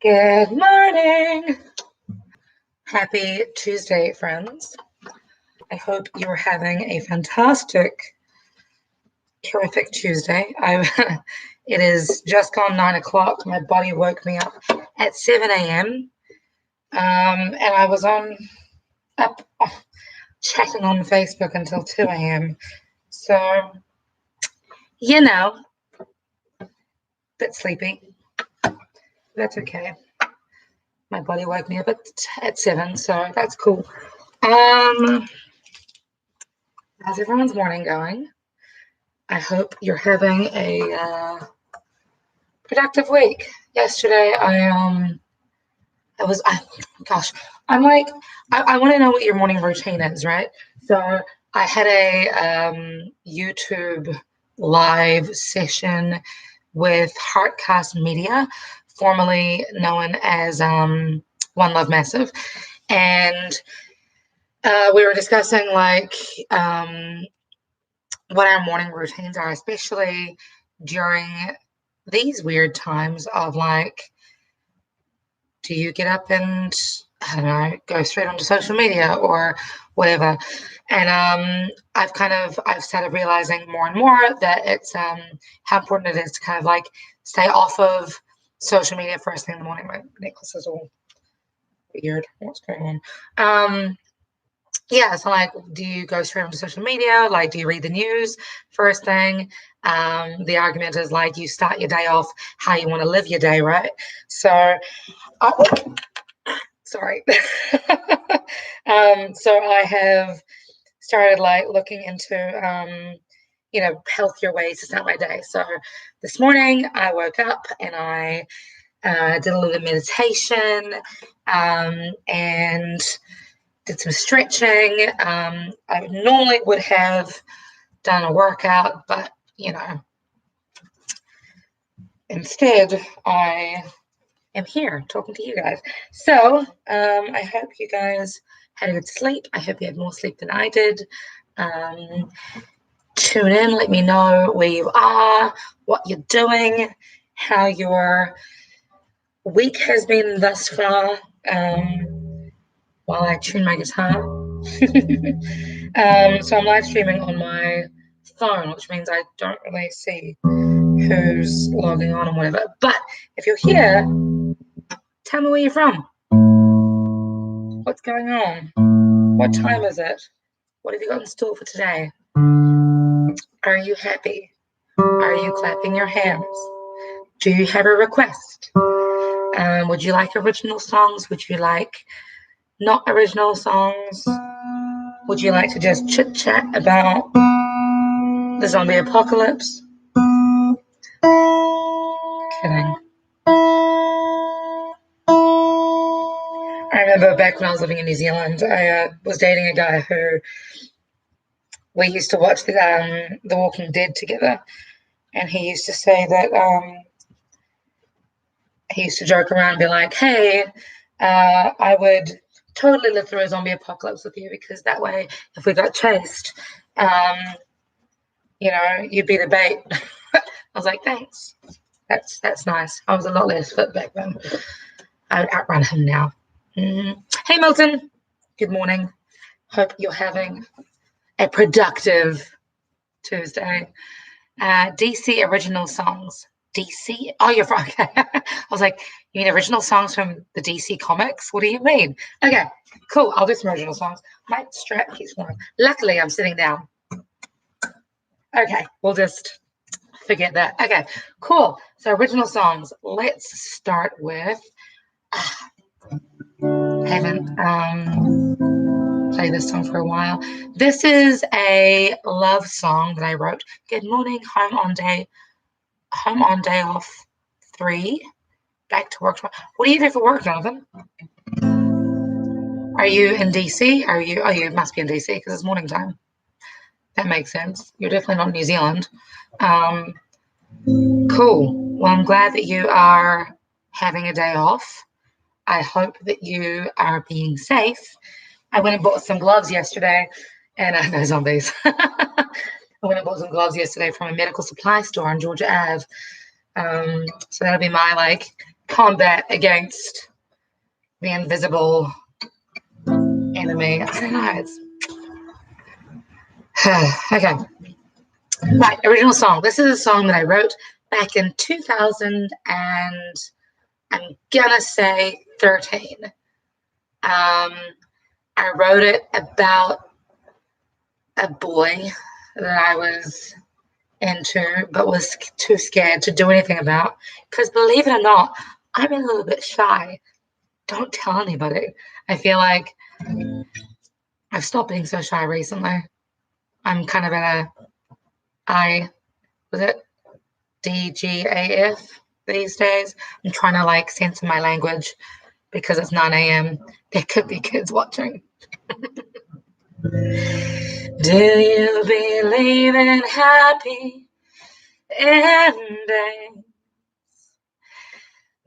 Good morning. Happy Tuesday, friends. I hope you're having a fantastic, terrific Tuesday. It is just gone 9 o'clock. My body woke me up at 7 a.m. And I was up chatting on Facebook until 2 a.m. So, a bit sleepy. That's okay. My body woke me up at 7, so that's cool. How's everyone's morning going? I hope you're having a productive week. Yesterday, I want to know what your morning routine is, right? So I had a YouTube live session with Heartcast Media, formerly known as One Love Massive, and we were discussing what our morning routines are, especially during these weird times of do you get up and, I don't know, go straight onto social media or whatever? And I've started realizing more and more that it's how important it is to kind of stay off of social media first thing in the morning. My necklace is all weird. What's going on? So do you go straight onto social media? Do you read the news first thing? The argument is you start your day off how you want to live your day, right? So, sorry. So I have started looking into, healthier ways to start my day. So this morning I woke up and I did a little meditation and did some stretching. I normally would have done a workout, but instead I am here talking to you guys. So I hope you guys had a good sleep. I hope you had more sleep than I did. Tune in, let me know where you are, what you're doing, how your week has been thus far. While I tune my guitar. So I'm live streaming on my phone, which means I don't really see who's logging on and whatever. But if you're here, tell me where you're from. What's going on? What time is it? What have you got in store for today? Are you happy? Are you clapping your hands? Do you have a request? Would you like original songs? Would you like not original songs? Would you like to just chit chat about the zombie apocalypse? Kidding. I remember back when I was living in New Zealand, I was dating a guy who we used to watch the Walking Dead together, and he used to say that he used to joke around and be like, "Hey, I would totally live through a zombie apocalypse with you because that way, if we got chased, you'd be the bait." I was like, "Thanks. That's nice." I was a lot less fit back then. I'd outrun him now. Hey, Milton. Good morning. Hope you're having a productive Tuesday. DC original songs. DC? Oh, you're from. Okay. I was like, you mean original songs from the DC comics? What do you mean? Okay, cool. I'll do some original songs. My strap keeps falling. Luckily, I'm sitting down. Okay, we'll just forget that. Okay, cool. So original songs. Let's start with. I haven't played this song for a while. This is a love song that I wrote. Good morning, home on day off 3. Back to work tomorrow. What do you do for work, Jonathan? Are you in DC? You must be in DC because it's morning time. That makes sense. You're definitely not in New Zealand. Cool. Well, I'm glad that you are having a day off. I hope that you are being safe. I went and bought some gloves yesterday, and no zombies. I went and bought some gloves yesterday from a medical supply store on Georgia Ave. So that'll be my combat against the invisible enemy. I don't know. It's okay. Right, original song. This is a song that I wrote back in 2000 and I'm gonna say 13. I wrote it about a boy that I was into but was too scared to do anything about. Because believe it or not, I'm a little bit shy. Don't tell anybody. I feel like I've stopped being so shy recently. I'm kind of in a was it DGAF these days. I'm trying to like censor my language because it's 9 a.m. There could be kids watching. Do you believe in happy endings?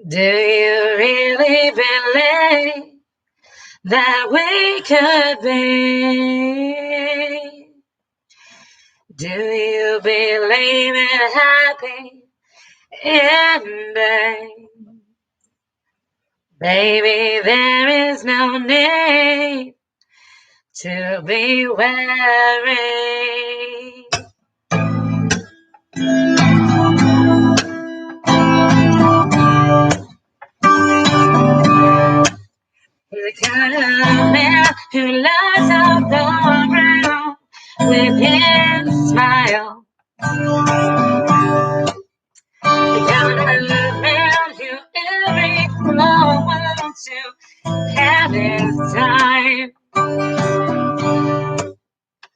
Do you really believe that we could be? Do you believe in happy endings? Baby, there is no need to be worried. He's the kind of man who lights up the room with his smile. The kind of man who everyone wants to have his time.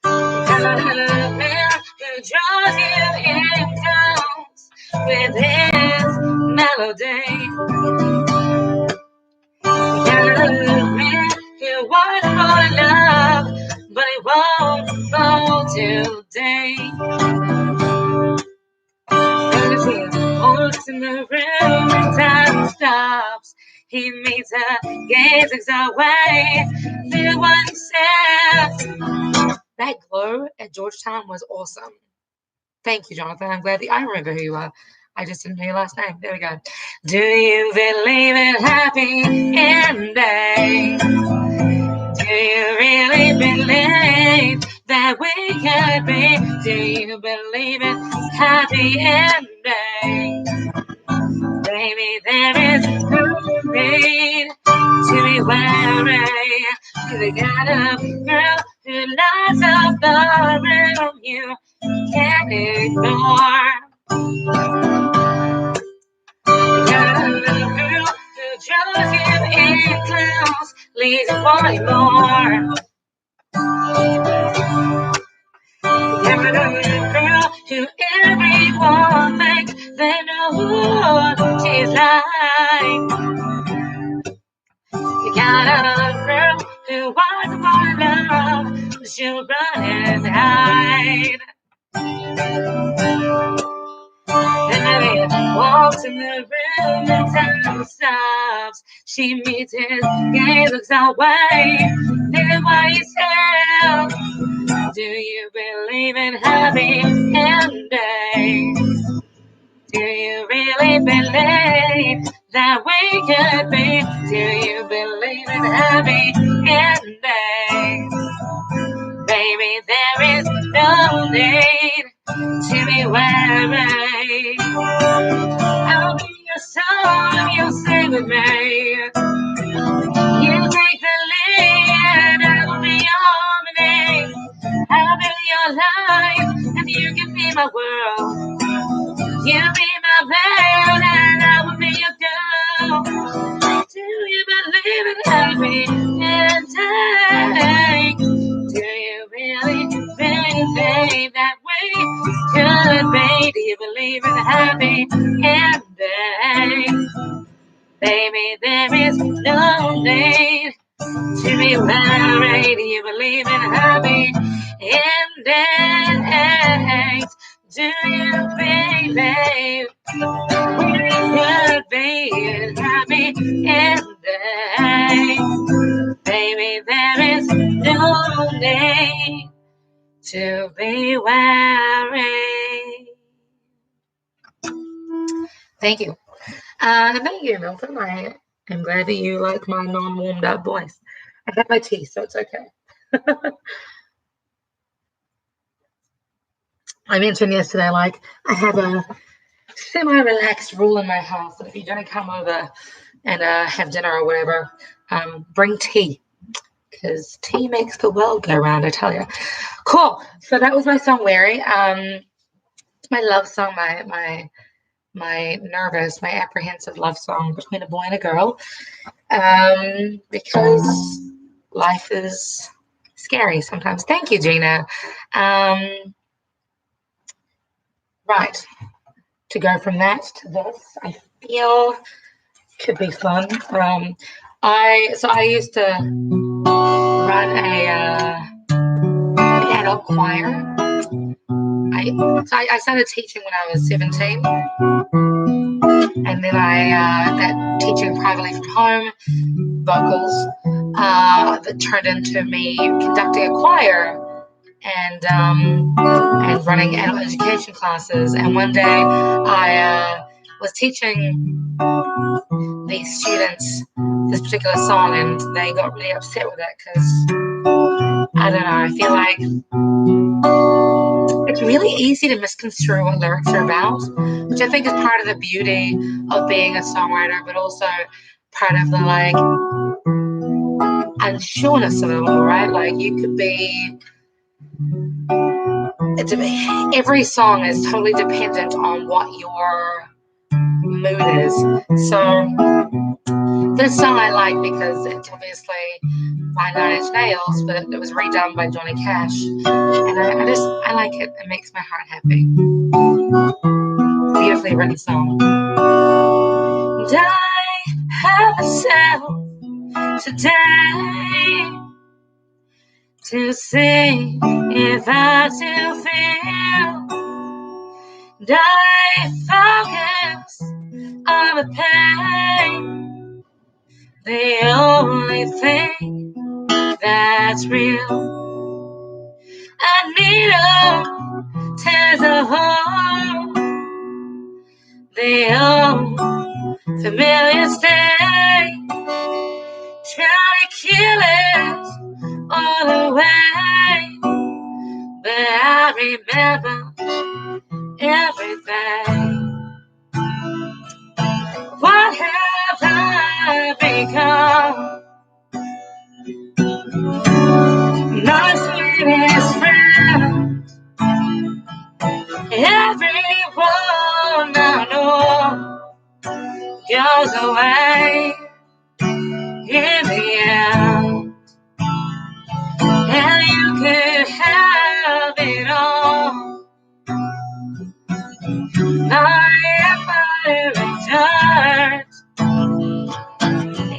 The kind of man who draws you in close with his melody. The kind of man who wants more love, but he won't fall today. As he walks in the room and time stops, he meets her, gazes away. Feel what he says. That glow at Georgetown was awesome. Thank you, Jonathan. I'm glad that I remember who you are. I just didn't know your last name. There we go. Do you believe in happy endings? Do you really believe that we could be? Do you believe in happy endings? Baby, there is no need to be worried. You're the kind of girl who lights up the room you can't ignore. The kind of girl who draws you in close, leaves you wanting more. The kind of girl who everyone thinks they know who she's like. The kind of girl who wants more love, she'll run and hide. And he walks in the room and time stops. She meets his gaze, looks away. Then what he says, do you believe in happy endings? Do you really believe that we could be? Do you believe in happy endings? Baby, there is no need to be worried. I'll be your song if you stay with me. You take the lead, I'll be your harmony. I'll be your life, and you can be my world. You be my man, and I will be your girl. Do you believe in happy endings? Do you really believe that we could be? Do you believe in happy endings? Baby, there is no need to be worried. Do you believe in happy endings? Do you believe we could be happy endings? Baby, there is no need to be worried. Thank you. Thank you, Milton. I am glad that you like my non-warmed up voice. I had my tea, so it's okay. I mentioned yesterday, like, I have a semi-relaxed rule in my house that if you're going to come over and have dinner or whatever, bring tea, because tea makes the world go round, I tell you. Cool. So that was my song, Wary. My love song, my nervous, my apprehensive love song between a boy and a girl, because life is scary sometimes. Thank you, Gina. Right, to go from that to this, I feel could be fun. I used to run an adult choir. I started teaching when I was 17, and then I that teaching privately from home, vocals, that turned into me conducting a choir and running adult education classes. And one day I was teaching these students this particular song, and they got really upset with it because I don't know. I feel like it's really easy to misconstrue what lyrics are about, which I think is part of the beauty of being a songwriter, but also part of the like unsureness of it all, right? Like you could be. Every song is totally dependent on what your mood is. So this song I like because it's obviously by Nine Inch Nails, but it was redone by Johnny Cash, and I like it. It makes my heart happy. Beautifully written song. And I have myself today to see if I still feel. And I focus on the pain, the only thing that's real. I need tears a hole, the old familiar stain, try to kill it all away, but I remember everything. What have I become? My sweetest friend. Everyone I know goes away in the end. And you could have it all. If I returned,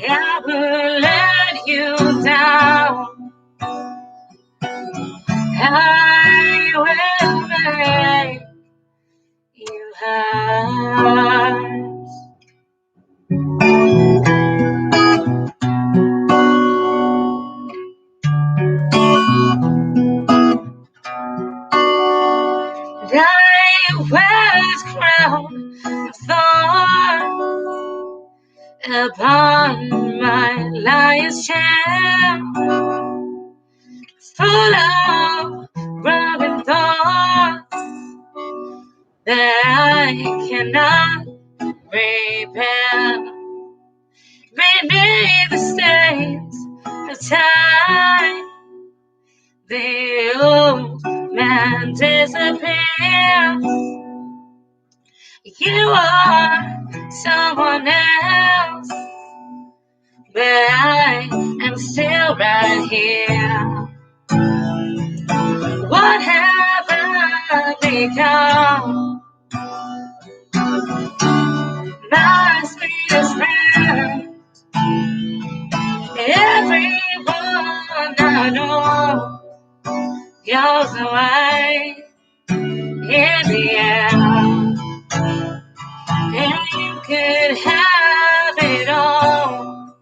I will let you down. I will make you hurt. I wear this crown of thorns upon my lion's chair, full of broken thoughts that I cannot repair. Beneath the stains of time, the old man disappears. You are someone else, but I am still right here. What have I become? My sweetest friend. Everyone I know goes away in the end. And you could have it all.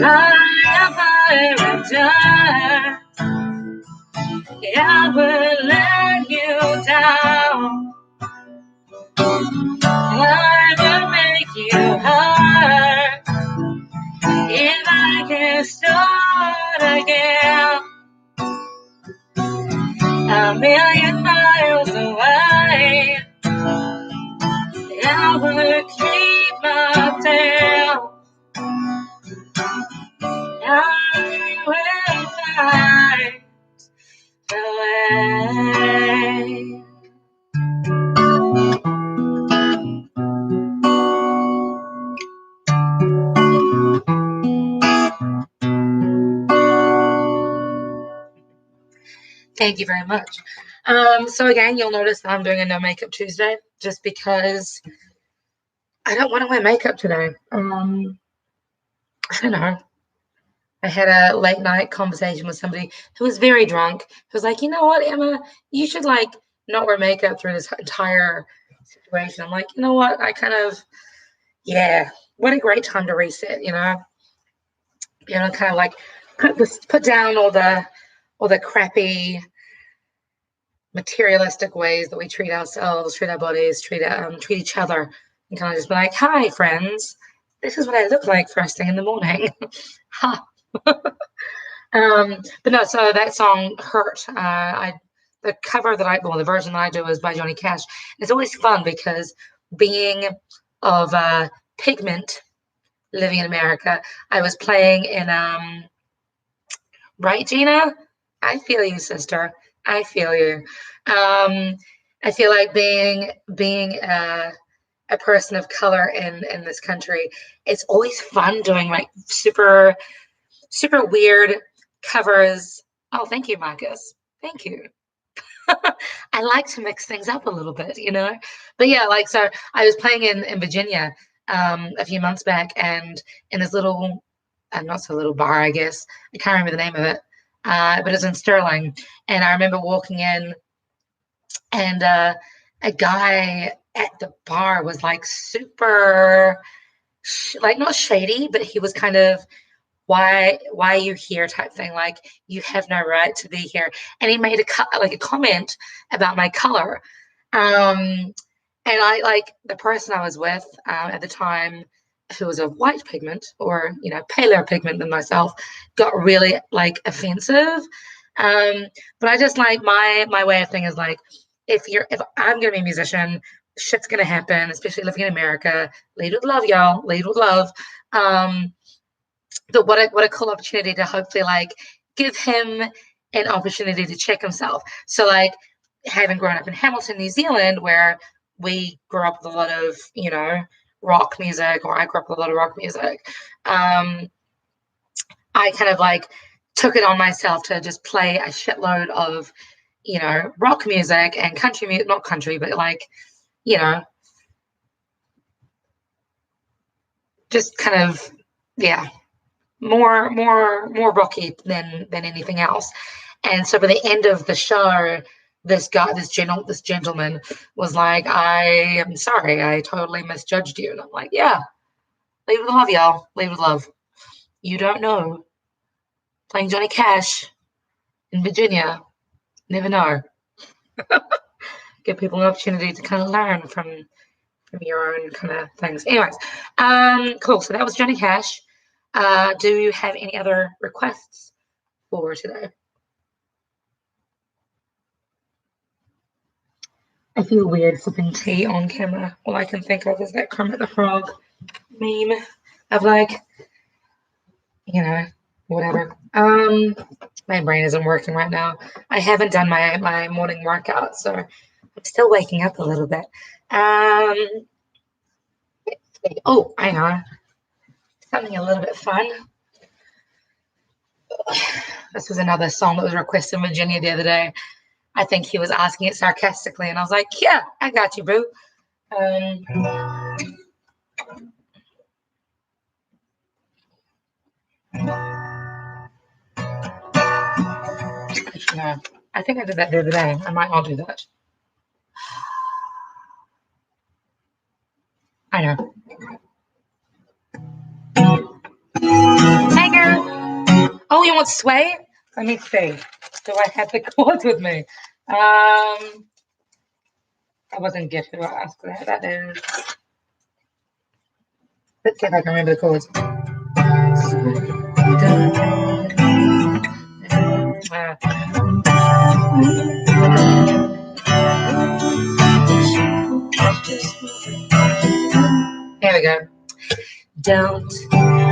If I return, I will let you down. wanna keep myself. I will find the way. Thank you very much. So again, you'll notice that I'm doing a no makeup Tuesday just because I don't want to wear makeup today. I don't know. I had a late night conversation with somebody who was very drunk. Who was like, you know what, Emma, you should like not wear makeup through this entire situation. I'm like, you know what? Yeah, what a great time to reset, kind of like put down all the crappy materialistic ways that we treat ourselves, treat our bodies, treat each other, and kind of just be like, hi friends, this is what I look like first thing in the morning. Ha. But no, so that song Hurt. The version that I do is by Johnny Cash. It's always fun because being of pigment, living in America, I was playing in right, Gina? I feel you, sister. I feel you. I feel like being a person of color in this country, it's always fun doing like super super weird covers. Oh, thank you, Marcus. Thank you. I like to mix things up a little bit, But yeah, like so I was playing in Virginia a few months back, and in this little not so little bar, I guess. I can't remember the name of it. But it's in Sterling. And I remember walking in, and a guy at the bar was like super like not shady, but he was kind of why are you here type thing, like you have no right to be here. And he made a comment about my color, and I like the person I was with at the time, who was of white pigment or paler pigment than myself, got really like offensive. But I just like my way of thinking is like, if I'm gonna be a musician, shit's gonna happen, especially living in America. Lead with love, y'all. Lead with love. But what a cool opportunity to hopefully like give him an opportunity to check himself. So like having grown up in Hamilton, New Zealand, where we grew up with a lot of rock music, or I grew up with a lot of rock music, I kind of like took it on myself to just play a shitload of rock music and country music, not country, but like just kind of more rocky than anything else. And so by the end of the show, this gentleman was like, I am sorry, I totally misjudged you. And I'm like, yeah, leave with love, y'all. Leave with love. You don't know. Playing Johnny Cash in Virginia. Never know. Give people an opportunity to kind of learn from your own kind of things. Anyways, cool. So that was Johnny Cash. Do you have any other requests for today? I feel weird sipping tea on camera. All I can think of is that Kermit the Frog meme of like, whatever. My brain isn't working right now. I haven't done my morning workout, so I'm still waking up a little bit. Oh, I know. Something a little bit fun. This was another song that was requested in Virginia the other day. I think he was asking it sarcastically, and I was like, yeah, I got you, boo. Yeah, I think I did that the other day. I might not do that. I know. Hey, girl. Oh, you want sway? Let me see. Do I have the chords with me? I wasn't good who I asked for that is. Let's see if I can remember the chords. we go. Don't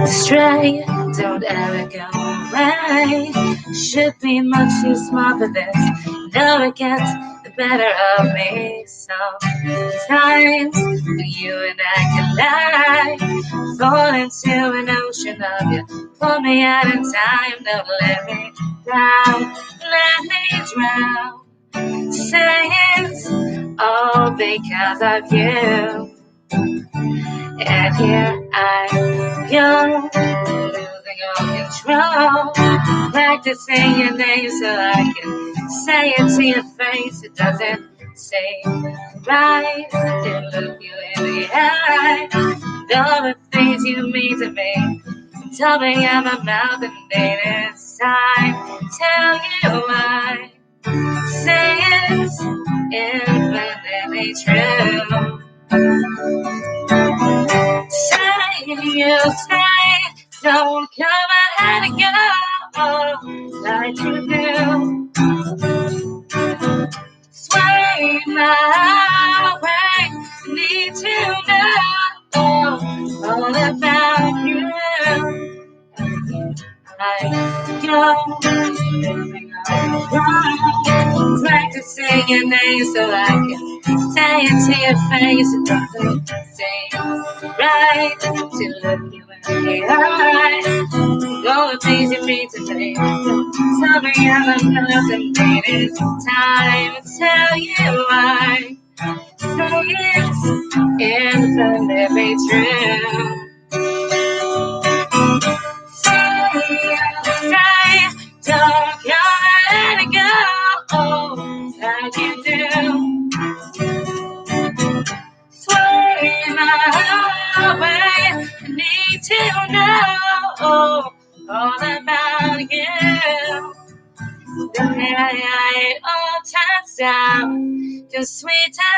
stray, don't ever go away. Should be much too smart for this. Never gets the better of me. Sometimes you and I collide, fall into an ocean of you. Pull me out in time, don't let me down, let me drown. Say it's all because of you. And here I go, losing all control, practicing your name so I can say it to your face. It doesn't seem right to look you in the eye. All the things you mean to me, tell me out my mouth, and then it's time to tell you why. Say it's infinitely true. Say you say, don't come ahead and go like you do. Sway my way, need to know all about you. I go living around, practicing your name so I can say it to your face. It doesn't seem right to look you in the eye. All the things you mean to me, tell me I'm nothing. It's time to tell you why. Say it's infinitely true. Don't come let it go like you do. Sway my way, need to know all about you. It all turns out just sweeter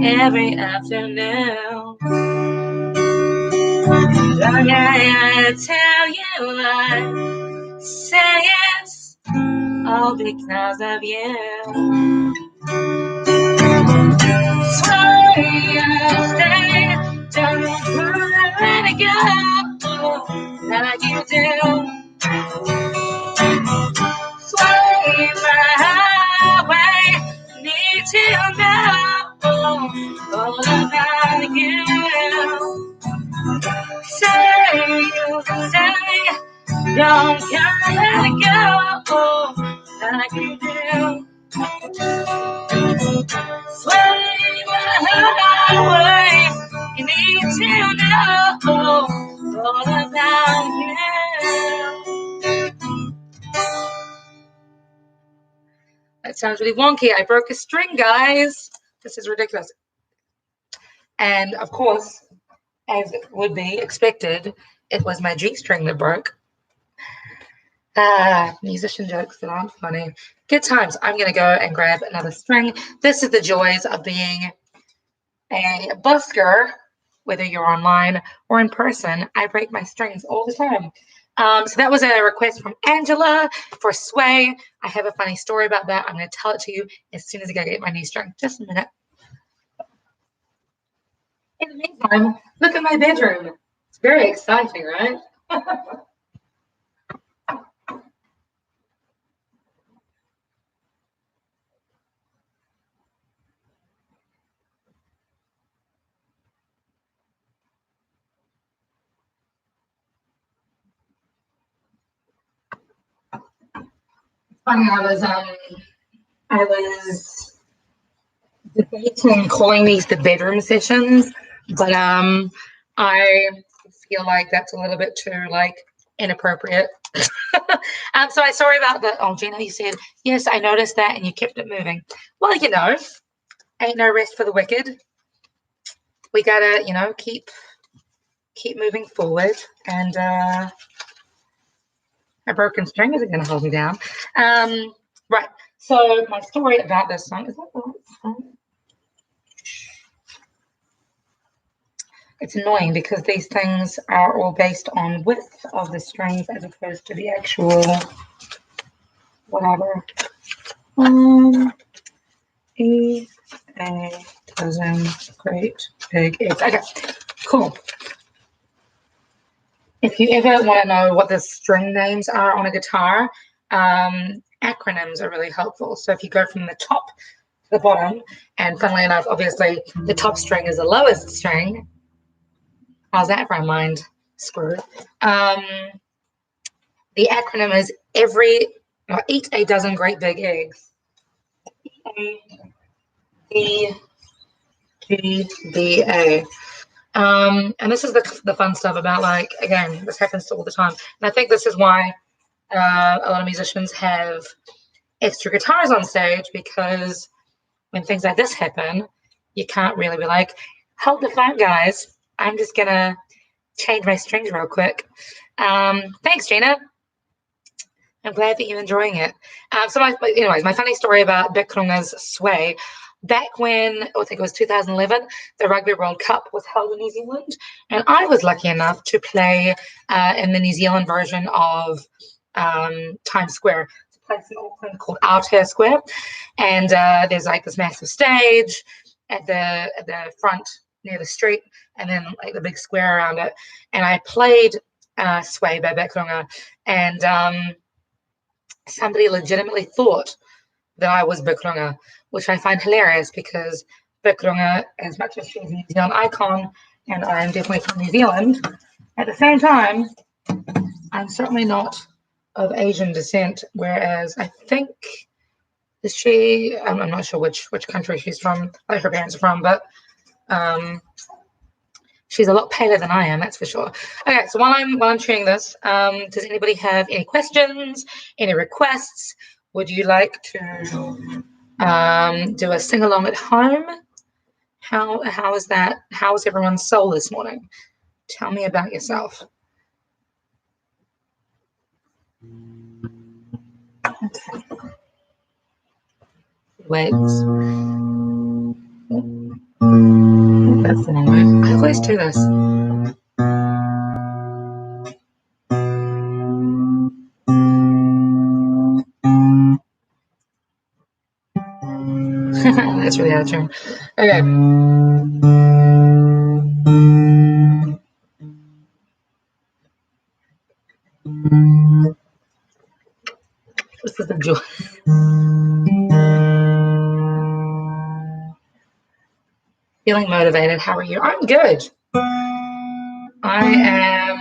every afternoon. I tell you I say it's all because of you. Sorry, I stay, don't let it go like you do. Sway my way, need to know all about you. Say you say, don't let it go like you do. Sway my way, you need to know all about you. That sounds really wonky. I broke a string, guys. This is ridiculous. And of course, as would be expected, it was my G string that broke. Musician jokes that aren't funny. Good times. I'm going to go and grab another string. This is the joys of being a busker, whether you're online or in person. I break my strings all the time. So that was a request from Angela for Sway. I have a funny story about that. I'm going to tell it to you as soon as I go get my new string. Just a minute. In the meantime, look at my bedroom. It's very exciting, right? Funny, I was debating calling these the bedroom sessions, but I feel like that's a little bit too inappropriate. So I sorry about that. Oh, Gina, you said yes, I noticed that, and you kept it moving. Well, ain't no rest for the wicked. We gotta, keep moving forward, and a broken string isn't going to hold me down. Right. So my story about this song is that the right song? It's annoying because these things are all based on width of the strings as opposed to the actual whatever. E, A, dozen, great, big, F. Okay. Cool. If you ever want to know what the string names are on a guitar, acronyms are really helpful. So if you go from the top to the bottom, and funnily enough, obviously the top string is the lowest string. How's that for a mind screw? The acronym is eat a dozen great big eggs. EGBA. And this is the fun stuff about, like, again, this happens all the time. And I think this is why a lot of musicians have extra guitars on stage, because when things like this happen, you can't really be like, hold the phone, guys. I'm just going to change my strings real quick. Thanks, Gina. I'm glad that you're enjoying it. Anyways, my funny story about Bikronga's Sway. Back when, I think it was 2011, the Rugby World Cup was held in New Zealand, and I was lucky enough to play in the New Zealand version of Times Square. It's a place in Auckland called Aotea Square, and there's like this massive stage at the front near the street, and then like the big square around it. And I played Sway by Bikronga, and somebody legitimately thought that I was Bikronga, which I find hilarious, because Bikronga, as much as she's a New Zealand icon, and I am definitely from New Zealand, at the same time, I'm certainly not of Asian descent, whereas I think, I'm not sure which country she's from, like her parents are from, but she's a lot paler than I am, that's for sure. Okay, so while I'm tuning this, does anybody have any questions, any requests? Would you like to do a sing along at home? How is that? How is everyone's soul this morning? Tell me about yourself. Okay. Wait. That's the wrong way. I always do this. That's really out of tune. Okay. This is the joy. Feeling motivated. How are you? I'm good. I am.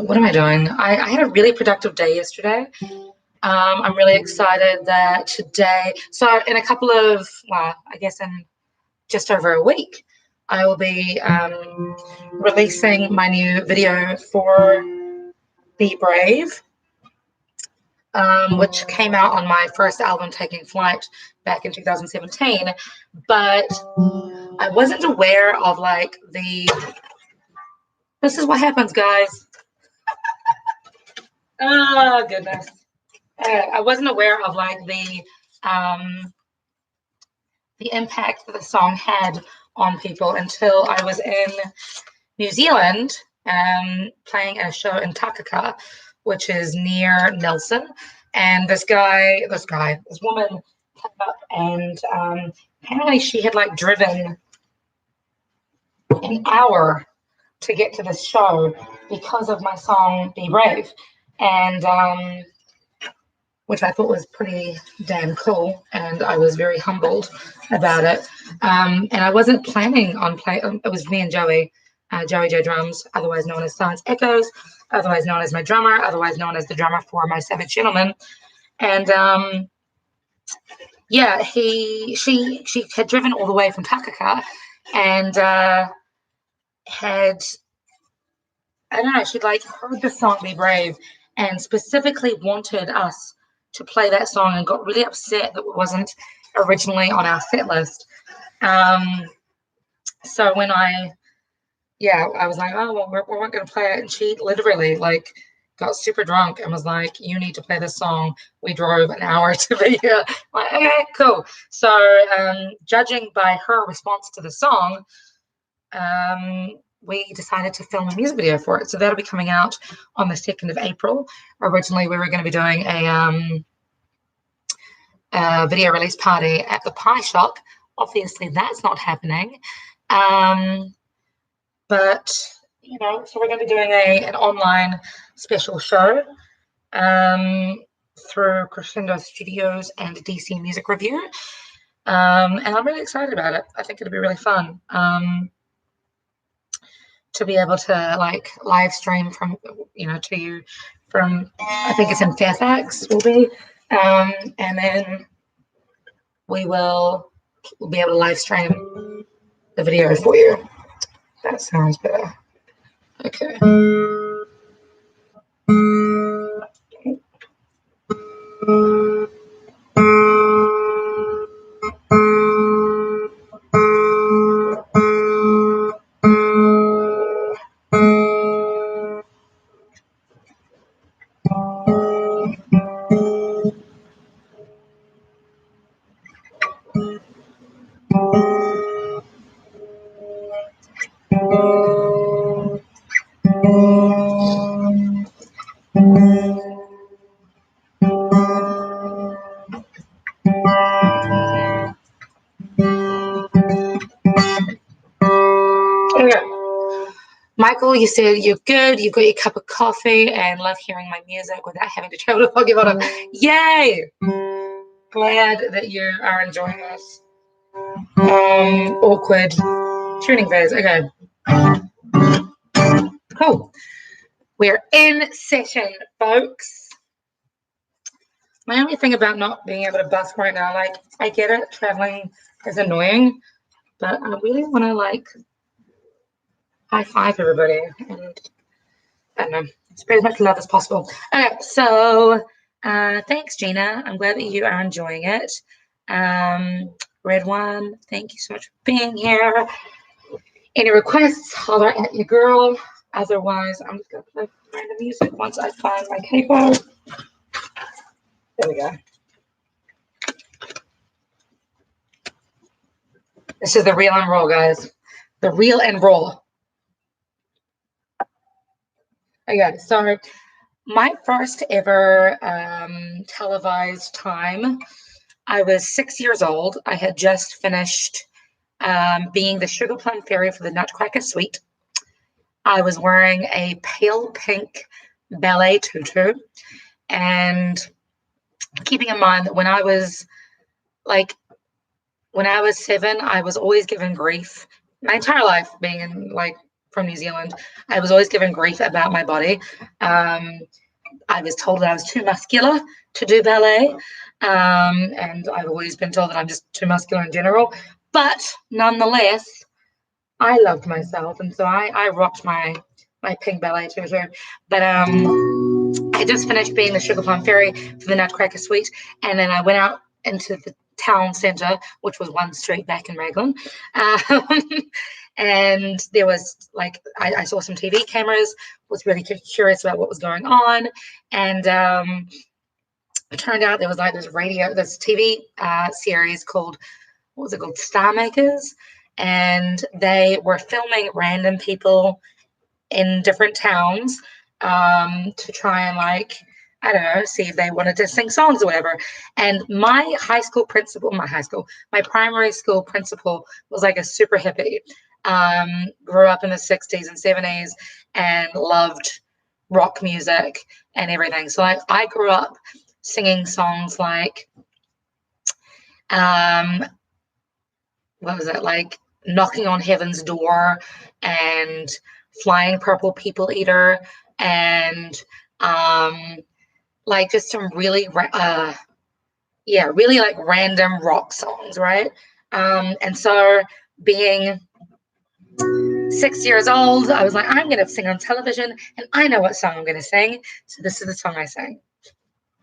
What am I doing? I had a really productive day yesterday. I'm really excited that today, so in a couple of, well, I guess in just over a week, I will be releasing my new video for Be Brave, which came out on my first album, Taking Flight, back in 2017. But I wasn't aware of like this is what happens, guys. Oh, goodness. I wasn't aware of like the impact that the song had on people until I was in New Zealand, playing a show in Takaka, which is near Nelson. And this woman came up, and apparently she had like driven an hour to get to this show because of my song Be Brave, and which I thought was pretty damn cool, and I was very humbled about it. And I wasn't planning on playing. It was me and Joey J Drums, otherwise known as Silence Echoes, otherwise known as my drummer, otherwise known as the drummer for My Savage Gentleman. And yeah, she had driven all the way from Takaka, and had, I don't know, she'd like heard the song Be Brave and specifically wanted us to play that song, and got really upset that it wasn't originally on our set list. So when I was like, oh, well, we weren't going to play it. And she literally like got super drunk and was like, you need to play this song. We drove an hour to be here. Like, okay, cool. So judging by her response to the song, we decided to film a music video for it. So that'll be coming out on the 2nd of April. Originally, we were going to be doing video release party at the pie shop. Obviously, that's not happening. But so we're going to be doing an online special show through Crescendo Studios and DC Music Review. And I'm really excited about it. I think it'll be really fun to be able to like live stream from, to you from, I think it's in Fairfax will be. And then we'll be able to live stream the video for you. That sounds better. Okay. Michael, you said you're good. You've got your cup of coffee and love hearing my music without having to travel to Pokemono. Yay! Glad that you are enjoying this. Awkward tuning phase. Okay. Cool. We're in session, folks. My only thing about not being able to busk right now, like, I get it, traveling is annoying, but I really want to, like, high five everybody and I don't know, spread as much love as possible. Okay, so thanks, Gina. I'm glad that you are enjoying it. Red One, thank you so much for being here. Any requests, holler at your girl. Otherwise, I'm just going to play random music once I find my capo. There we go. This is the real and raw, guys. The real and raw. Okay, so my first ever televised time, I was 6 years old. I had just finished being the Sugar Plum Fairy for the Nutcracker Suite. I was wearing a pale pink ballet tutu, and keeping in mind that when I was 7, I was always given grief. My entire life being in from New Zealand, I was always given grief about my body. I was told that I was too muscular to do ballet, and I've always been told that I'm just too muscular in general. But nonetheless, I loved myself, and so I rocked my pink ballet tutu. But I just finished being the Sugar Plum Fairy for the Nutcracker Suite, and then I went out into the town centre, which was one street back in Raglan, and there was I saw some TV cameras, was really curious about what was going on, and it turned out there was this TV series called, what was it called, Star Makers, and they were filming random people in different towns to try and I don't know, see if they wanted to sing songs or whatever. And my primary school principal was like a super hippie. Grew up in the 60s and 70s and loved rock music and everything. So I grew up singing songs like, what was it, like Knocking on Heaven's Door and Flying Purple People Eater, and just some really really like random rock songs, right? And so being 6 years old, I was like, I'm going to sing on television, and I know what song I'm going to sing. So this is the song I sang.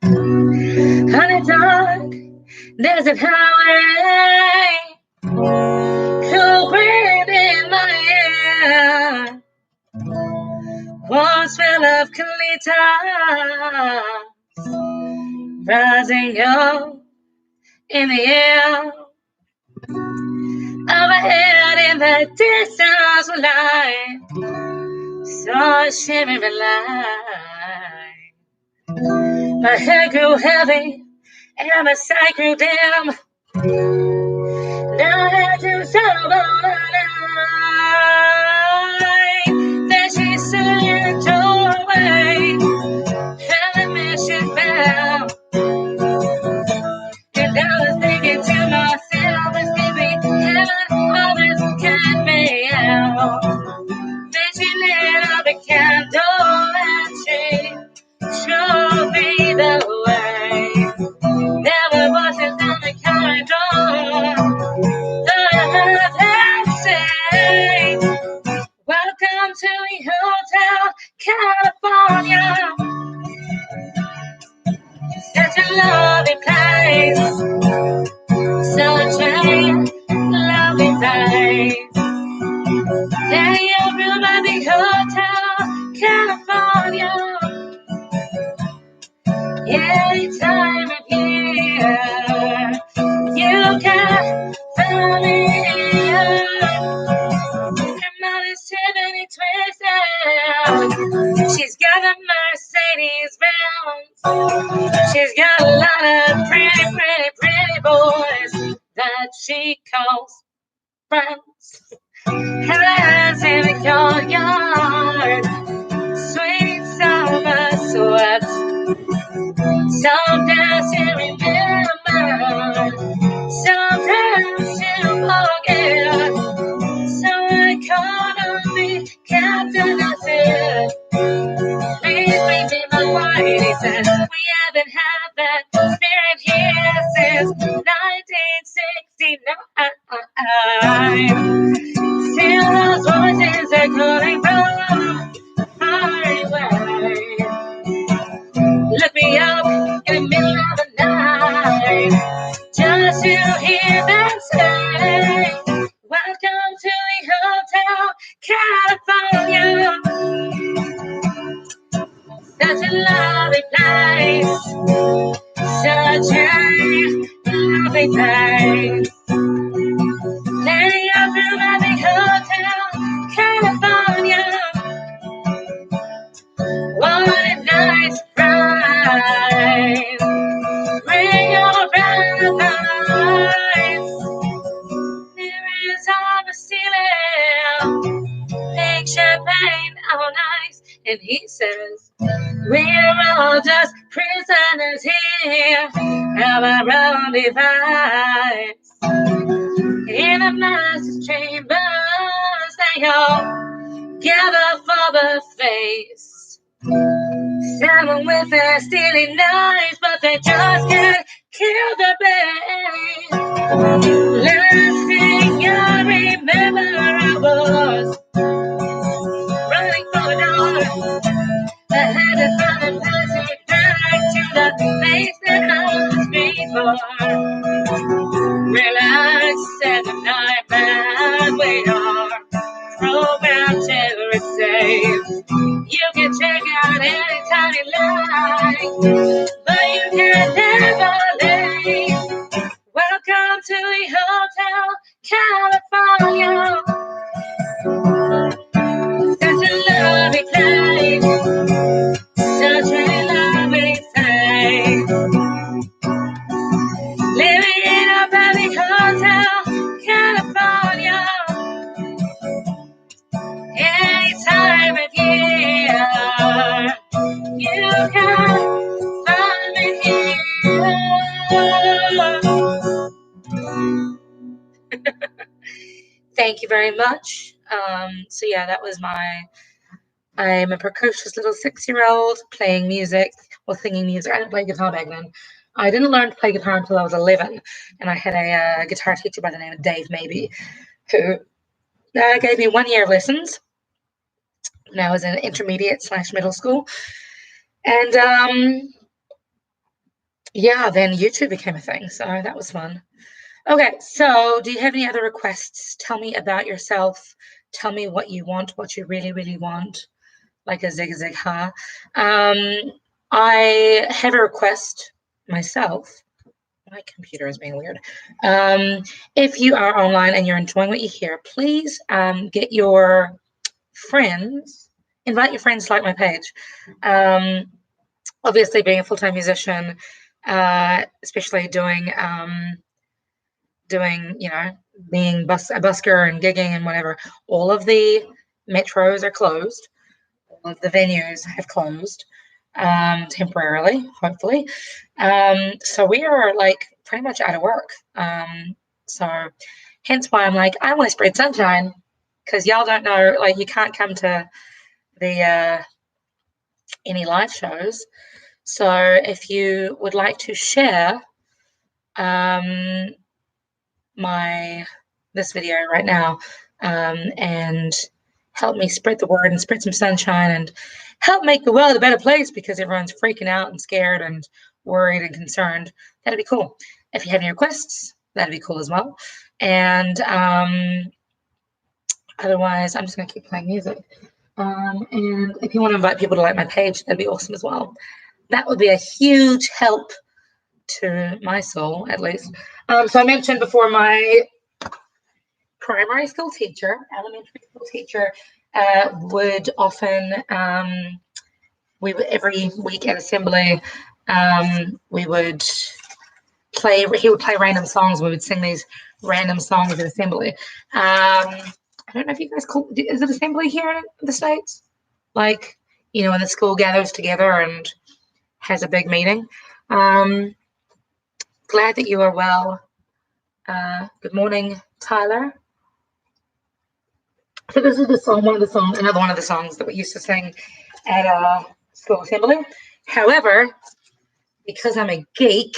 Honey dark, there's a highway, cool wind in my ear, walls full of colitas, rising up in the air. Overhead in the distance was light, saw a shimmering light. My head grew heavy am a sacred dam. Now that you settle then she stood in the doorway, and I miss you now. And I was thinking to myself, it's giving heaven always cut me out. Then she lit up a candle and she showed me the way. There were voices down the corridor that I heard them say, welcome to the Hotel California. Such a lovely place, such a lovely place. Lay your room at the Hotel California. Any time of year, you can find me here. Her mother's Tiffany twisted. She's got a Mercedes Benz. She's got a lot of pretty boys that she calls friends. Hands in the courtyard, sweet summer sweats. Sometimes you remember, sometimes you forget. So I called on the captain, I said, please bring me my wife. He said, we haven't had that spirit here since 1969. Still those voices are calling from far away. Look me up in the middle of the night, just to hear them say, welcome to the Hotel California. Such a lovely place, such a lovely place. Lay up room at the Hotel California. What a nice ride. Bring your breath eyes. Mirrors on the ceiling, pink champagne on ice. And he says, we're all just prisoners here of our own device. In a master's chambers, they all gather for the face. Someone with their steely knives, but they just can't kill the babe. Last thing I remember, I was running for the door. I had to find a passage back to the place that I was before. Relax, and the nightmare we are programmed to receive. You can check out anytime you like, but you can never leave. Welcome to the Hotel California. Such a lovely place, such a lovely place. Living in a valley Hotel California. Any time of year, you can find me here. Thank you very much. So yeah, that was I'm a precocious little 6-year-old playing music, or singing music. I didn't play guitar back then. I didn't learn to play guitar until I was 11, and I had a guitar teacher by the name of Dave Maybe, who gave me 1 year of lessons when I was in intermediate/middle school. And yeah, then YouTube became a thing, so that was fun. Okay, so do you have any other requests? Tell me about yourself. Tell me what you want, what you really, really want, like a zig zig ha. I have a request myself. My computer is being weird. If you are online and you're enjoying what you hear, please get your friends, invite your friends to like my page. Obviously, being a full-time musician, especially doing being a busker and gigging and whatever. All of the metros are closed. All of the venues have closed temporarily, hopefully. So we are like pretty much out of work. So hence why I'm like, I want to spread sunshine, because y'all don't know, like, you can't come to the any live shows. So if you would like to share this video right now, and help me spread the word and spread some sunshine and help make the world a better place, because everyone's freaking out and scared and worried and concerned, that'd be cool. If you have any requests, that'd be cool as well. And otherwise, I'm just going to keep playing music. And if you want to invite people to like my page, that'd be awesome as well. That would be a huge help to my soul, at least. So I mentioned before, my primary school teacher, elementary school teacher, would often, we would, every week at assembly, he would play random songs. We would sing these random songs at assembly. I don't know if you guys call, is it assembly here in the States? Like, when the school gathers together and has a big meeting. Glad that you are well. Good morning, Tyler. So this is another one of the songs that we used to sing at school assembly. However, because I'm a geek,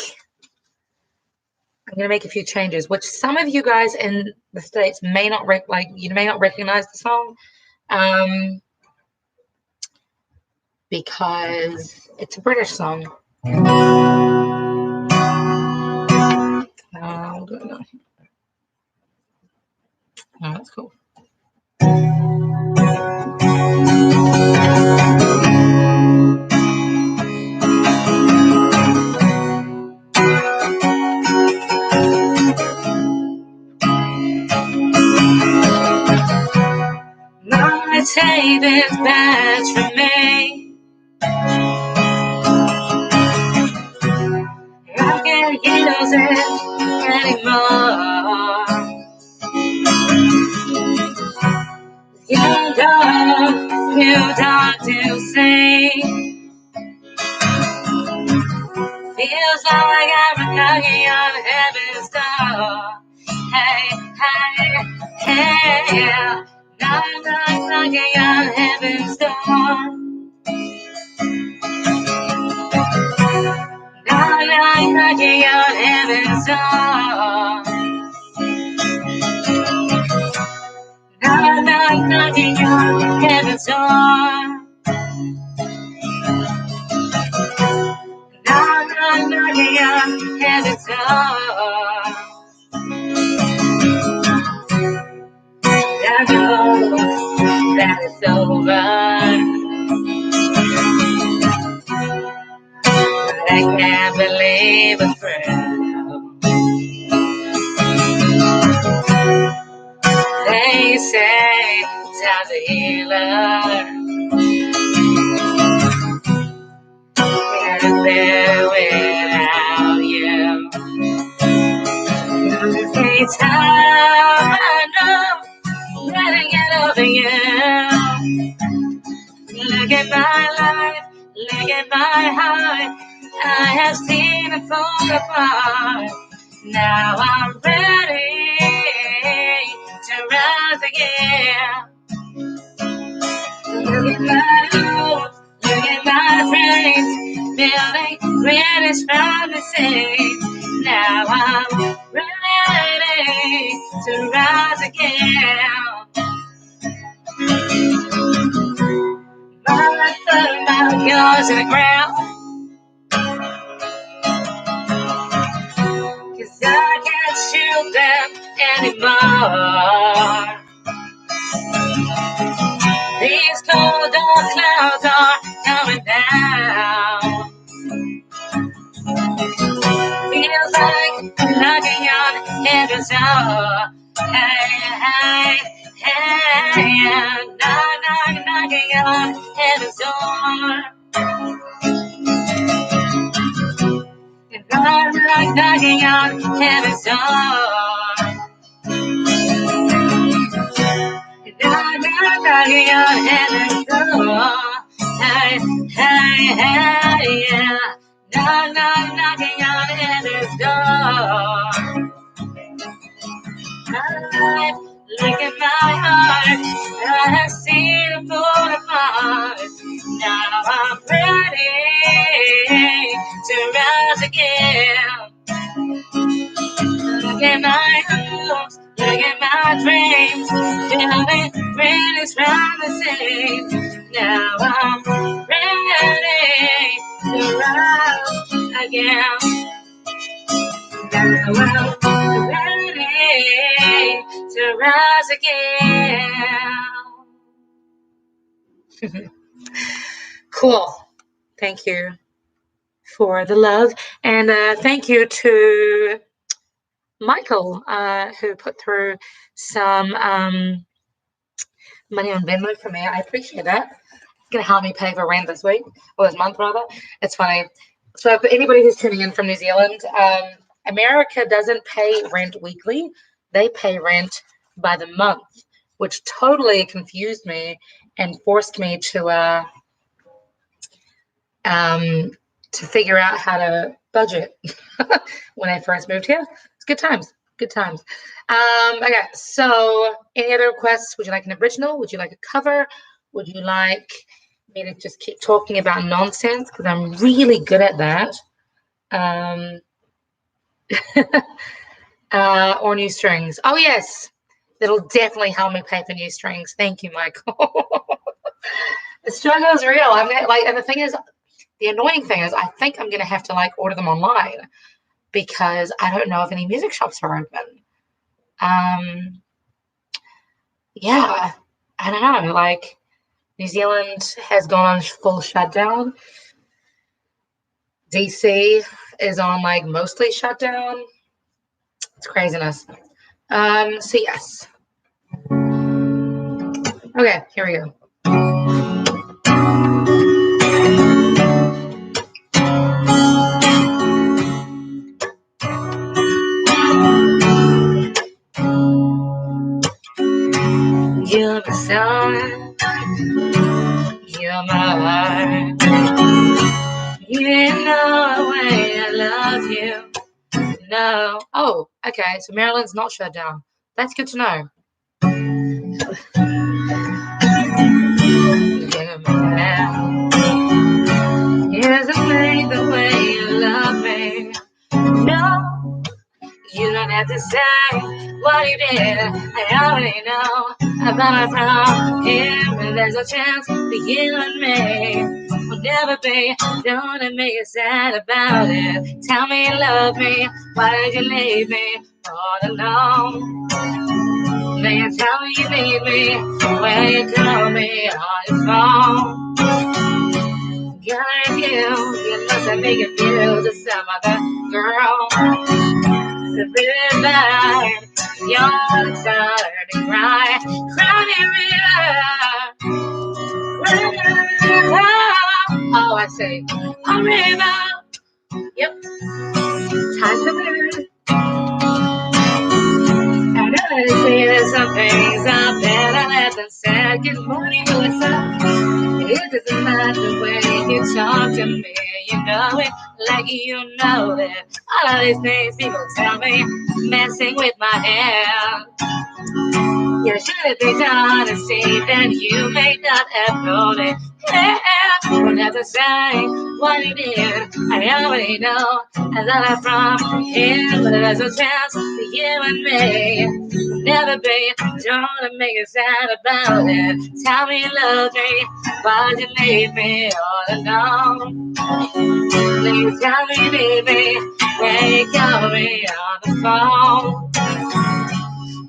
I'm going to make a few changes, which some of you guys in the States may not recognize the song, because it's a British song. Oh, that's cool. My tape is bad for me. I can't use it anymore. You don't to see. Feels like I'm knocking on heaven's door. Hey, knocking on heaven's door. Knocking on heaven's door. Knocking on heaven's door. Knocking on heaven's door. I know that it's over, but I can't believe it's real. They say time's a healer, and there without you. Every time I know that I get over you. Look at my life, look at my heart. I have seen it fall apart. Now I'm ready to rise again. Look at my hopes, look at my dreams, building ready from the seas. Now I'm ready to rise again. My foot, my yours in the ground. 'Cause I can't shoot them anymore. These cold dark clouds are coming down. Feels like I'm knocking on heaven's door. Hey, knocking on heaven's door. And knock, knocking on heaven's door. Knock, knock, knocking on heaven's door. Hey, hey, hey, yeah. Knock, knock, knocking on heaven's door. Look at my heart, I see the fall apart. Now I'm ready to rise again. Look at my hopes, look at my dreams. Feeling really trying to sing. Now I'm ready to rise again. Now I'm ready to rise again. Cool. Thank you for the love. And thank you to Michael, who put through some money on Venmo for me. I appreciate that. It's going to help me pay for rent this week, or this month rather. It's funny. So for anybody who's tuning in from New Zealand, America doesn't pay rent weekly. They pay rent by the month, which totally confused me and forced me to figure out how to budget when I first moved here. It's good times. Good times. Okay, so any other requests? Would you like an original? Would you like a cover? Would you like me to just keep talking about nonsense? Because I'm really good at that. Or new strings. Oh, yes. That'll definitely help me pay for new strings. Thank you, Michael. The struggle is real. I'm gonna, like, and the thing is, the annoying thing is, I think I'm gonna have to like order them online because I don't know if any music shops are open. Yeah, I don't know. Like, New Zealand has gone on full shutdown. DC is on like mostly shutdown. It's craziness. So yes. Okay, here we go. You're the sun, you're my heart. You know the way I love you. No. Oh, okay. So Maryland's not shut down. That's good to know. Yeah, man. Isn't it the way you love me? No, you don't have to say what you did. I already know about from him, and there's a chance for you and me will never be. Don't make you sad about it. Tell me you love me. Why did you leave me all alone? Man, tell me you need me when you call me on your phone. Girl, you must have been confused with some other girl. To be bad, you're tired to cry. Cry me river. Oh, I see. A river. Yep. Time to move. I know they say there's some things out there that let them say good morning, Melissa. It doesn't matter the way you talk to me, you know it like you know it. All of these things people tell me, messing with my head. You should have been honesty, then you may not have known it. Yeah, don't have to say what you did. I already know, and that I'm from here, but there's a chance for you and me. Never be, don't make it sad about it. Tell me you love me, why'd you leave me all alone? Please tell me, baby, when you call me on the phone.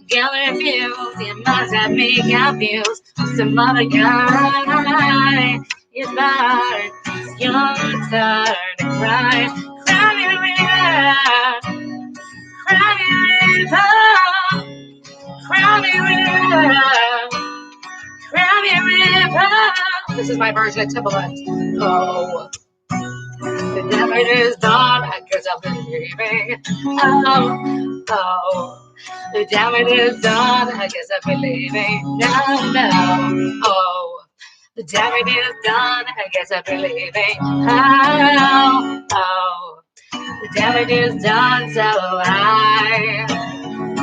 Girl, refuse, you must have me confused. Some other guy is mine. You're tired to cry. Cry me a river. Cry me a river. Cry me a river. Cry me a river. This is my version of Timbaland. Oh. The damage is done, I guess I've been leaving. Oh, oh. The damage is done, I guess I've been leaving. No, no, oh. The damage is done, I guess I've been leaving. Oh, oh. The damage is done, so I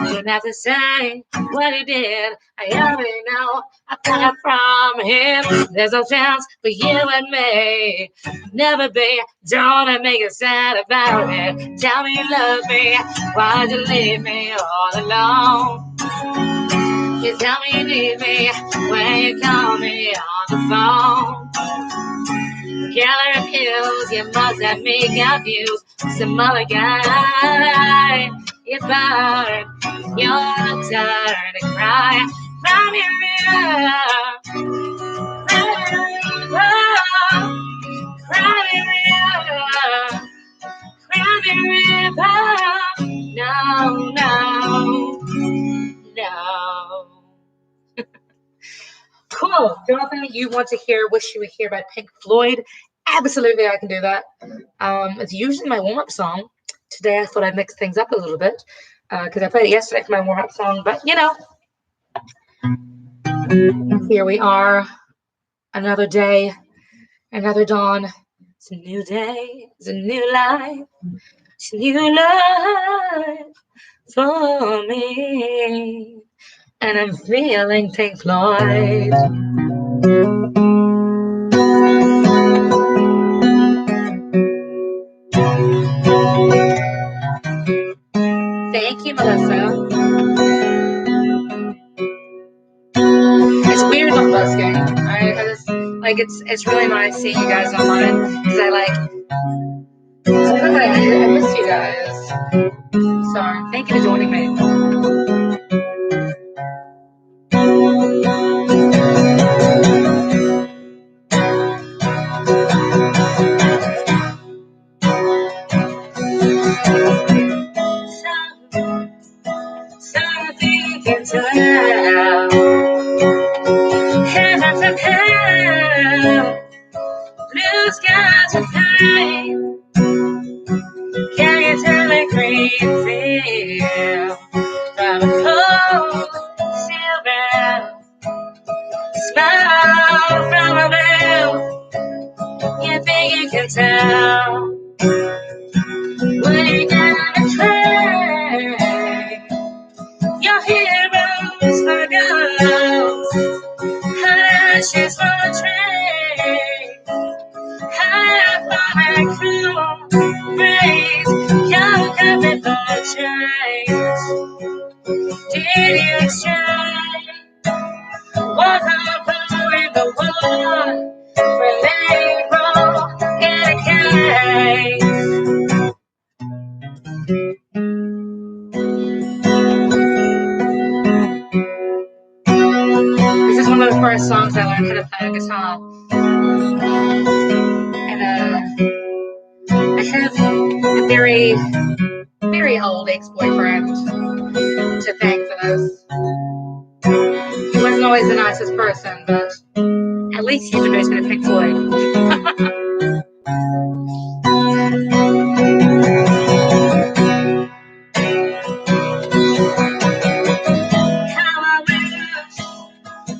didn't have to say what he did. I already know I got it from him. There's no chance for you and me. Never be. Don't make you sad about it. Tell me you love me. Why'd you leave me all alone? You tell me you need me when you call me on the phone. Killer pills, you must have me confused. Some other guy. You're bored. Your turn to cry. Cry me a river. Cry me a river. Cry me a river. No, no, no. Cool. Jonathan, you want to hear Wish You Were Here by Pink Floyd? Absolutely, I can do that. It's usually my warm-up song. Today I thought I'd mix things up a little bit because I played it yesterday for my warm-up song, but you know, here we are. Another day, another dawn. It's a new day, it's a new life, it's a new life for me. And I'm feeling Pink Floyd. Thank you, Melissa. It's weird on Busking. I just, like it's really nice seeing you guys online because I miss you guys. So thank you for joining me. Something can tell. Heaven from hell. Blue skies are fine. Can you tell me green feel from a cold silver? Smile from a veil. You think you can tell when you're down the train. Your heroes for girls, ashes for a train. High for my crew, raise your coming for change. Did you try? Walk on in the war for labor in a case. This is one of the first songs I learned how to play on guitar. And I have a very, very old ex-boyfriend to thank for this. He wasn't always the nicest person, but at least he introduced me to Pink Floyd.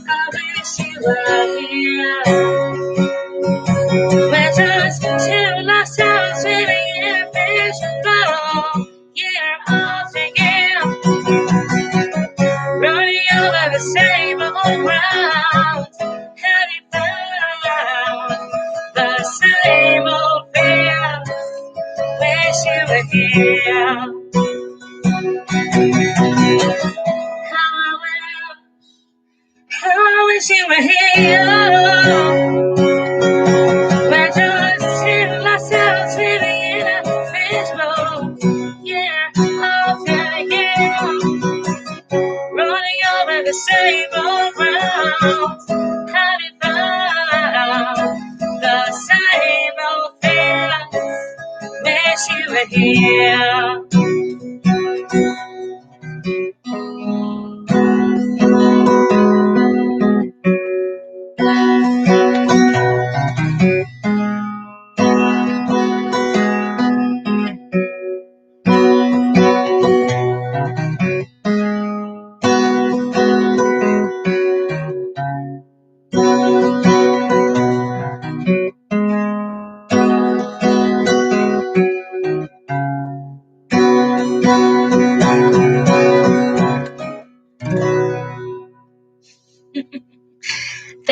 I wish you were here. We're just two lost souls living in a fishbowl. Yeah, all together, running over the same old ground. Have you found the same old fear? Wish you were here. I wish you were here. We're just two ourselves living in a fishbowl. Yeah, all together, running over the same old ground. Have you found the same old feeling? Wish you were here.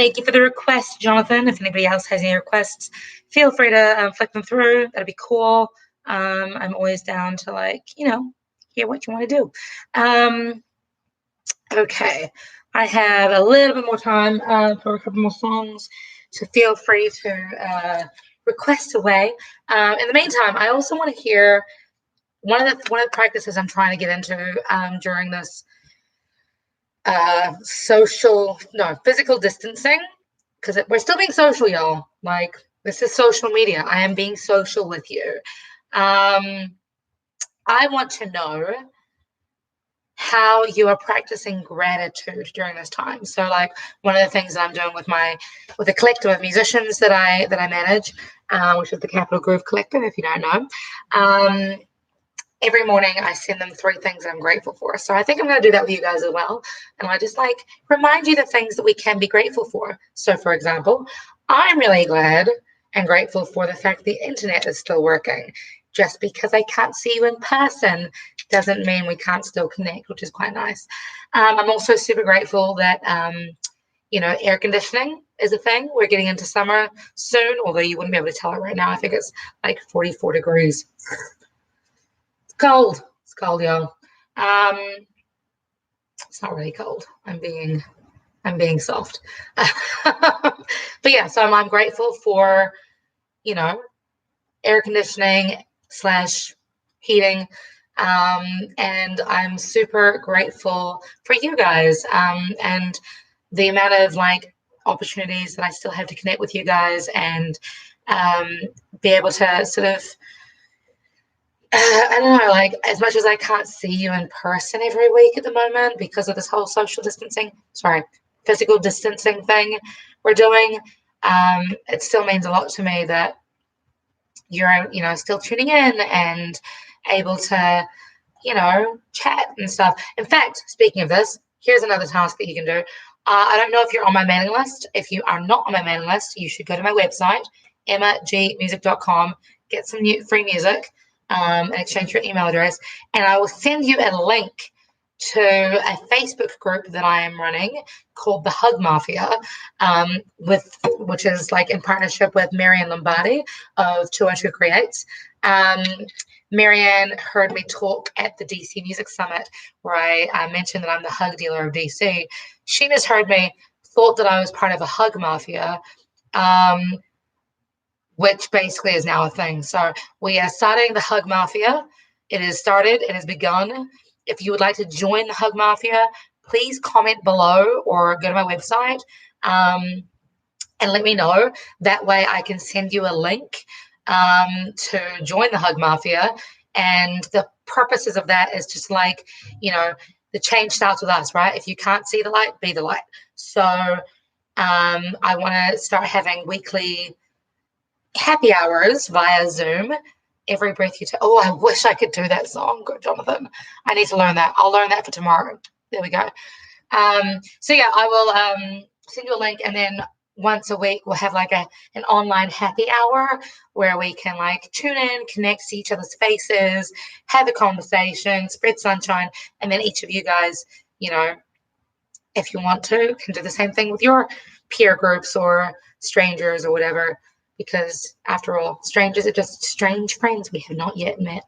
Thank you for the request, Jonathan. If anybody else has any requests, feel free to flick them through. That'd be cool. I'm always down to, like, hear what you want to do. Okay, I have a little bit more time for a couple more songs, so feel free to request away. In the meantime, I also want to hear one of the practices I'm trying to get into during this physical distancing, because we're still being social, y'all. Like, this is social media. I am being social with you. I want to know how you are practicing gratitude during this time. So, like, one of the things that I'm doing with a collective of musicians that I manage, which is the Capital Groove Collective, if you don't know. Every morning I send them 3 things that I'm grateful for. So I think I'm going to do that with you guys as well. And I just remind you the things that we can be grateful for. So, for example, I'm really glad and grateful for the fact the internet is still working. Just because I can't see you in person doesn't mean we can't still connect, which is quite nice. I'm also super grateful that, air conditioning is a thing. We're getting into summer soon, although you wouldn't be able to tell it right now. I think it's like 44 degrees. Cold. It's cold, y'all. It's not really cold. I'm being soft. But yeah, so I'm grateful for, air conditioning / heating. And I'm super grateful for you guys and the amount of opportunities that I still have to connect with you guys and be able to sort of I don't know, as much as I can't see you in person every week at the moment because of this whole physical distancing thing we're doing, it still means a lot to me that you're, still tuning in and able to, chat and stuff. In fact, speaking of this, here's another task that you can do. I don't know if you're on my mailing list. If you are not on my mailing list, you should go to my website, emmagmusic.com, get some new free music, and exchange your email address, and I will send you a link to a Facebook group that I am running called the Hug Mafia, which is in partnership with Marianne Lombardi of 212 Creates. Marianne heard me talk at the DC Music Summit where I mentioned that I'm the hug dealer of DC. She misheard me, thought that I was part of a Hug Mafia, which basically is now a thing. So we are starting the Hug Mafia. It has started. It has begun. If you would like to join the Hug Mafia, please comment below or go to my website and let me know. That way I can send you a link to join the Hug Mafia. And the purposes of that is just the change starts with us, right? If you can't see the light, be the light. So I want to start having weekly happy hours via Zoom. Every breath you take. Oh, I wish I could do that song, Jonathan. I need to learn that. I'll learn that for tomorrow. There we go. So yeah, I will send you a link, and then once a week we'll have an online happy hour where we can tune in, connect, see each other's faces, have a conversation, spread sunshine, and then each of you guys, if you want to, can do the same thing with your peer groups or strangers or whatever. Because after all, strangers are just strange friends we have not yet met.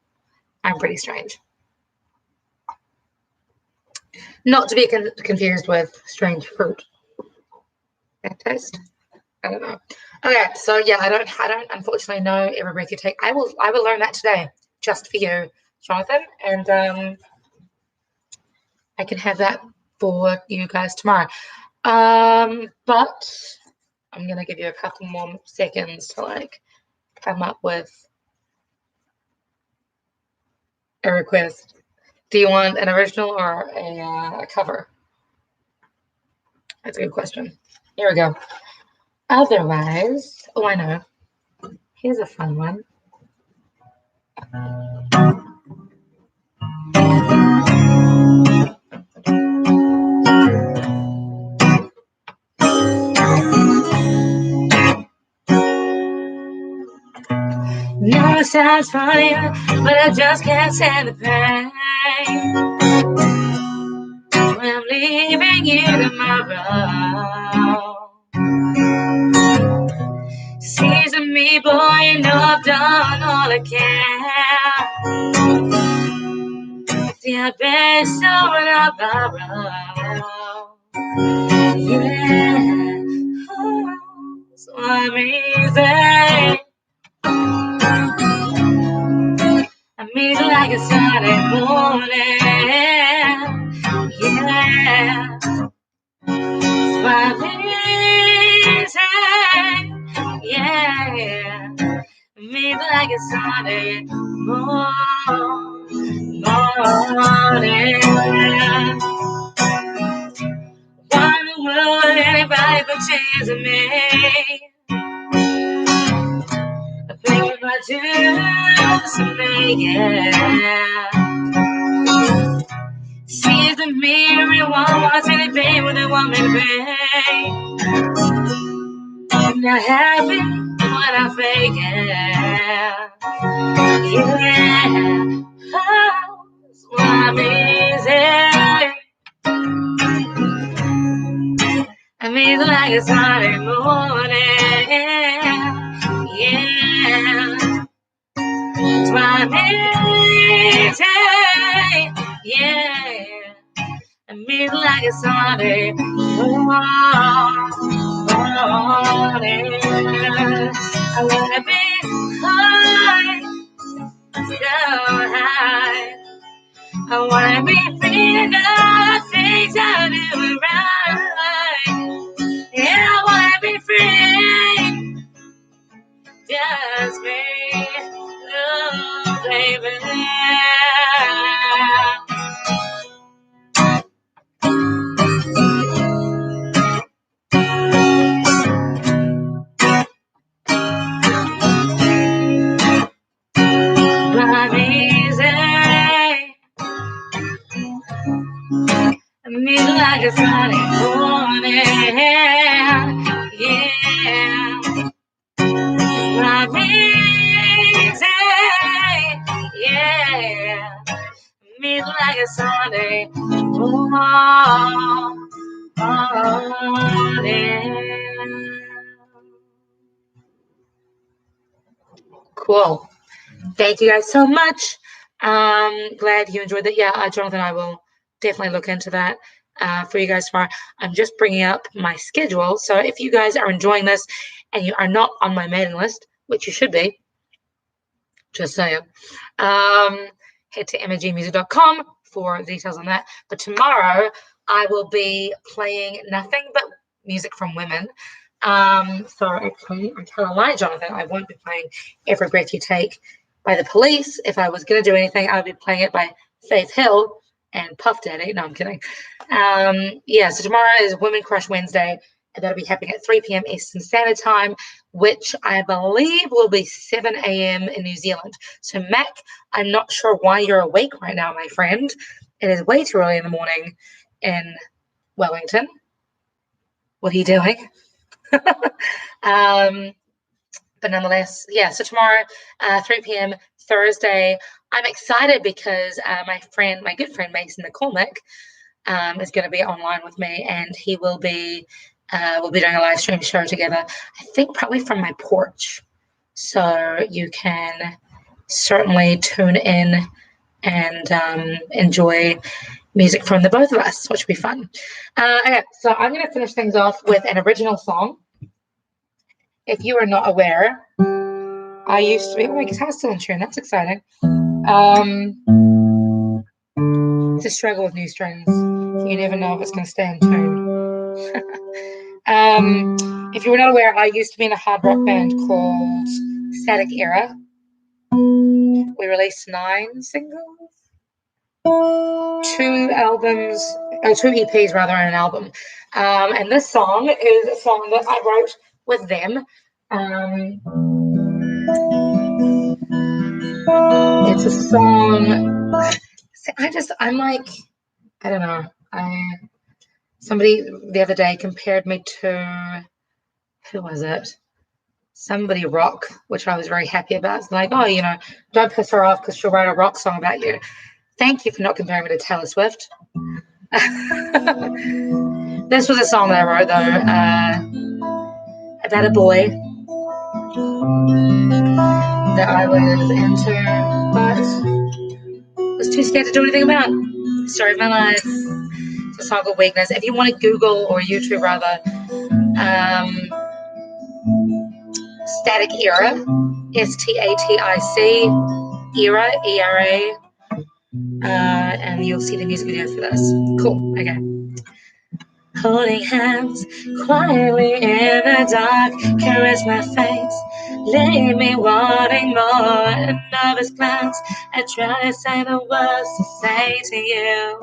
I'm pretty strange. Not to be confused with strange fruit. That taste? I don't know. Okay, so yeah, I don't unfortunately know every breath you take. I will learn that today, just for you, Jonathan, and I can have that for you guys tomorrow. But I'm gonna give you a couple more seconds to come up with a request. Do you want an original or a cover? That's a good question. Here we go. Otherwise, oh, I know. Here's a fun one. No, it sounds funny, but I just can't stand the pain when I'm leaving you tomorrow. I can. See, I've been showing up around. Yeah, oh, so amazing. Amazing like a Sunday morning. Yeah, so amazing. Yeah, amazing like a Sunday morning. Why would anybody put chance in me? I think if I do someday, yeah. See the mirror and wants any pain when they want me to be. I'm not happy when I fake it. Yeah, oh, so amazing. Amazing like a Sunday morning. Yeah, so amazing. Yeah, amazing like a Sunday morning. I wanna be high, so high. I wanna be free to know things I do right. Yeah, I wanna be free, just me, oh, baby. Amazing like a Sunday morning, yeah. Amazing, yeah. Amazing like a Sunday morning. Cool. Thank you guys so much. Glad you enjoyed that. Yeah, Jonathan, I will definitely look into that for you guys tomorrow. I'm just bringing up my schedule. So if you guys are enjoying this and you are not on my mailing list, which you should be, just saying, head to mgmusic.com for details on that. But tomorrow I will be playing nothing but music from women. So actually, I kind of like Jonathan. I won't be playing Every Breath You Take by The Police. If I was going to do anything, I would be playing it by Faith Hill and Puff Daddy. No, I'm kidding. Yeah, so tomorrow is Women Crush Wednesday, and that'll be happening at 3 p.m. Eastern Standard Time, which I believe will be 7 a.m. in New Zealand. So, Mac, I'm not sure why you're awake right now, my friend. It is way too early in the morning in Wellington. What are you doing? But nonetheless, yeah, so tomorrow, 3 p.m. Thursday, I'm excited because my good friend Mason McCormick is going to be online with me, and he will be we'll be doing a live stream show together, I think probably from my porch. So you can certainly tune in and enjoy music from the both of us, which will be fun. Okay, so I'm going to finish things off with an original song. If you are not aware, I used to be, oh, my guitar's still in tune, that's exciting. It's a struggle with new strings. You never know if it's going to stay in tune. If you were not aware, I used to be in a hard rock band called Static Era. We released 9 singles, 2 EPs rather, and an album. And this song is a song that I wrote with them. It's a song. I'm like, I don't know. Somebody the other day compared me to, who was it? Somebody rock, which I was very happy about. It's like, oh, don't piss her off because she'll write a rock song about you. Thank you for not comparing me to Taylor Swift. This was a song that I wrote, though, about a boy that I was into, but was too scared to do anything about. Story of my life. It's a song of weakness. If you want to Google or YouTube rather, Static Era, Static Era, ERA, and you'll see the music video for this. Cool. Okay. Holding hands quietly in the dark, caress my face, leave me wanting more. Nervous glance, I try to say the words to say to you.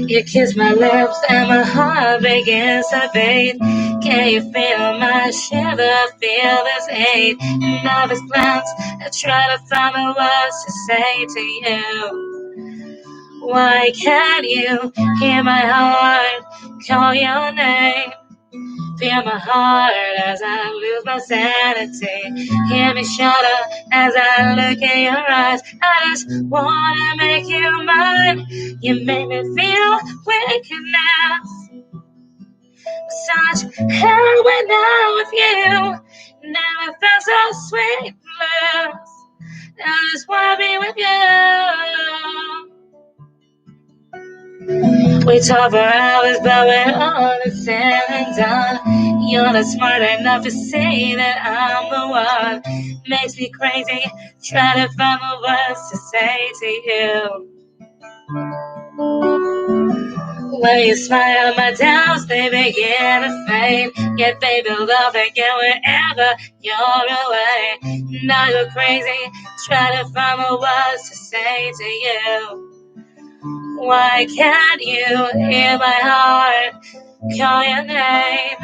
You kiss my lips and my heart begins to beat. Can you feel my shiver, feel this hate? Nervous glance, I try to find the words to say to you. Why can't you hear my heart call your name? Feel my heart as I lose my sanity. Hear me shudder as I look in your eyes. I just wanna make you mine. You make me feel weak now. Such hell when I'm with you. Never felt so sweet, love. I just wanna be with you. We talk for hours, but when all is said and done, you're not smart enough to say that I'm the one. Makes me crazy, try to find the words to say to you. When you smile, my doubts, they begin to fade. Yet they build up again wherever you're away. Now you're crazy, try to find the words to say to you. Why can't you hear my heart call your name?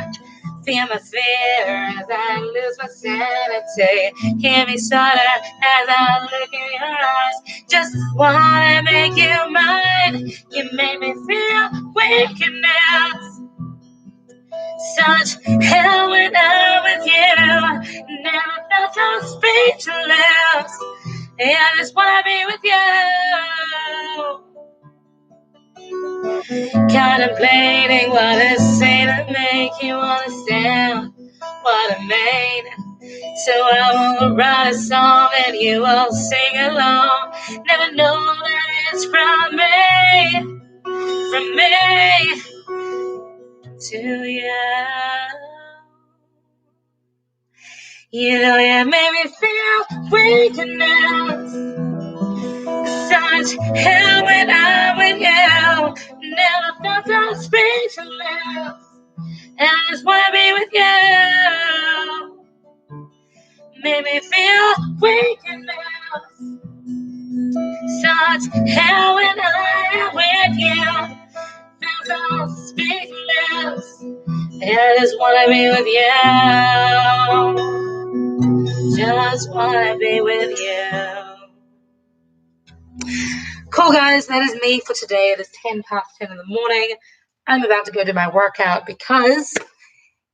Feel my fear as I lose my sanity. Hear me stutter as I look in your eyes. Just wanna make you mine. You make me feel weak enough. Such hell when I'm with you. Never felt so speechless. I just wanna be with you. Contemplating what to say to make you understand what I mean. So I will write a song and you will sing along. Never know that it's from me to you. You know you made me feel weak enough. Such hell when I'm with you. Never felt so speechless. I just wanna be with you. Made me feel weak enough. Such hell when I'm with you. Felt so speechless. I just wanna be with you. Just wanna be with you. Cool, guys, that is me for today. It is 10 past 10 in the morning. I'm about to go do my workout because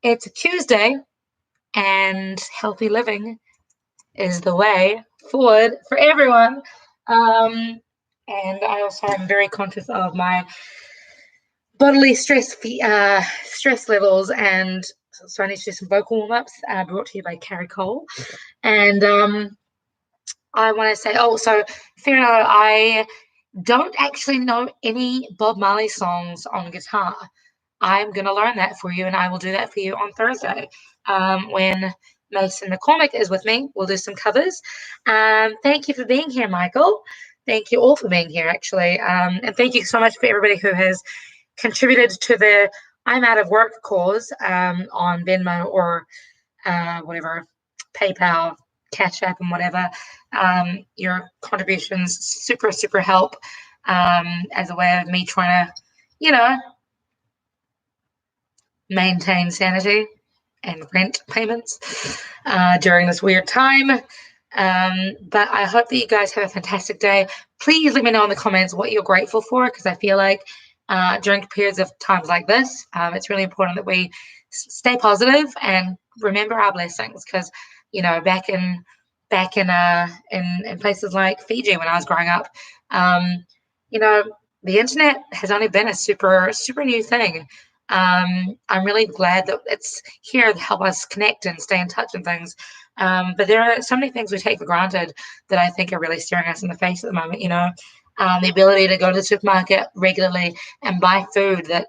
it's a Tuesday and healthy living is the way forward for everyone. And I also am very conscious of my bodily stress levels, and so I need to do some vocal warm-ups brought to you by Carrie Cole. And I want to say, so fair enough, I don't actually know any Bob Marley songs on guitar. I'm going to learn that for you, and I will do that for you on Thursday when Mason McCormick is with me. We'll do some covers. Thank you for being here, Michael. Thank you all for being here, actually. And thank you so much for everybody who has contributed to the I'm Out of Work cause on Venmo or whatever, PayPal, Cash App, and whatever. Your contributions super, super help as a way of me trying to, maintain sanity and rent payments during this weird time. But I hope that you guys have a fantastic day. Please let me know in the comments what you're grateful for, because I feel like during periods of times like this, it's really important that we stay positive and remember our blessings. Because back in places like Fiji when I was growing up, the internet has only been a super super new thing. I'm really glad that it's here to help us connect and stay in touch and things. But there are so many things we take for granted that I think are really staring us in the face at the moment. The ability to go to the supermarket regularly and buy food that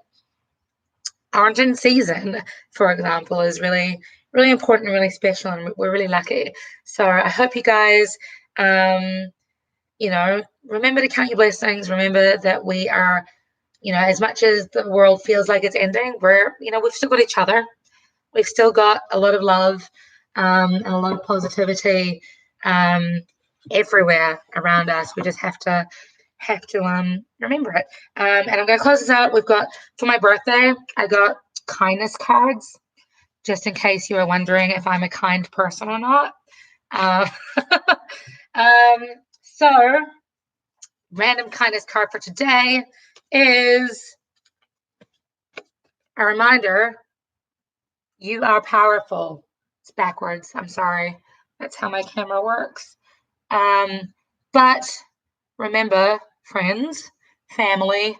aren't in season, for example, is really, really important and really special, and we're really lucky. So I hope you guys, remember to count your blessings. Remember that we are, as much as the world feels like it's ending, we've still got each other. We've still got a lot of love, and a lot of positivity, everywhere around us. We just have to remember it. And I'm going to close this out. We've got, for my birthday, I got kindness cards, just in case you are wondering if I'm a kind person or not. Uh, so random kindness card for today is a reminder: you are powerful. It's backwards. I'm sorry. That's how my camera works. But remember, friends, family,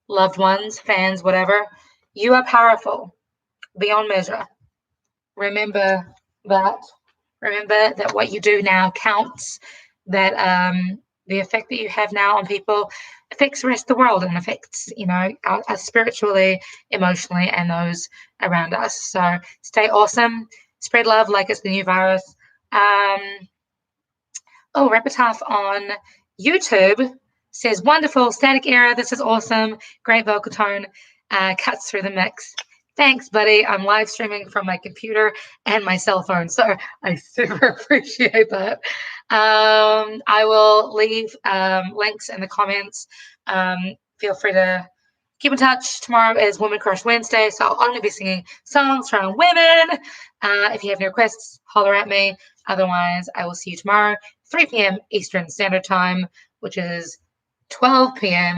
loved ones, fans, whatever, you are powerful beyond measure. Remember that. Remember that what you do now counts, that the effect that you have now on people affects the rest of the world and affects, us spiritually, emotionally, and those around us. So stay awesome. Spread love like it's the new virus. Repetaph on YouTube says, wonderful, static error. This is awesome. Great vocal tone. Cuts through the mix. Thanks, buddy. I'm live streaming from my computer and my cell phone, so I super appreciate that. I will leave links in the comments. Feel free to keep in touch. Tomorrow is Women Crush Wednesday, so I'll only be singing songs from women. If you have any requests, holler at me. Otherwise, I will see you tomorrow, 3 p.m. Eastern Standard Time, which is 12 p.m.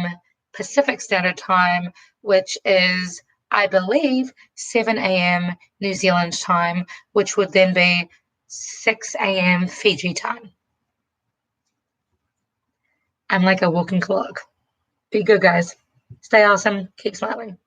Pacific Standard Time, which is, I believe, 7 a.m. New Zealand time, which would then be 6 a.m. Fiji time. I'm like a walking clock. Be good, guys. Stay awesome. Keep smiling.